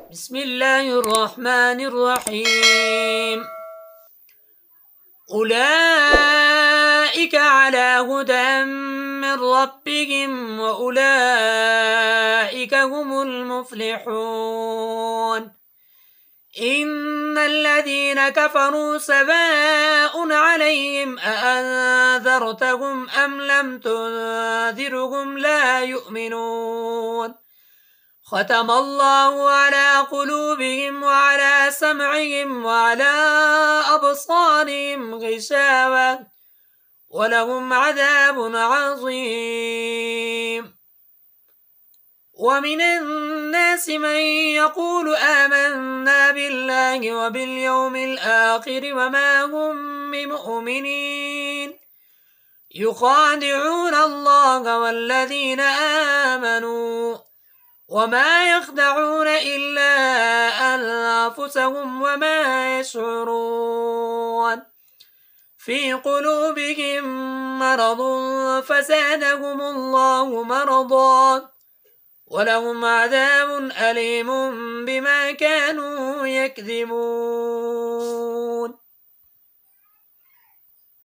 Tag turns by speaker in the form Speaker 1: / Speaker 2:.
Speaker 1: بسم الله الرحمن الرحيم. أولئك على هدى من ربهم وأولئك هم المفلحون. إن الذين كفروا سواء عليهم أأنذرتهم أم لم تنذرهم لا يؤمنون. ختم الله على قلوبهم وعلى سمعهم وعلى أبصارهم غشاوة ولهم عذاب عظيم. ومن الناس من يقول آمنا بالله وباليوم الآخر وما هم بمؤمنين يخادعون الله والذين آمنوا وما يخدعون إلا أنفسهم وما يشعرون. في قلوبهم مرض فزادهم الله مرضا ولهم عذاب أليم بما كانوا يكذبون.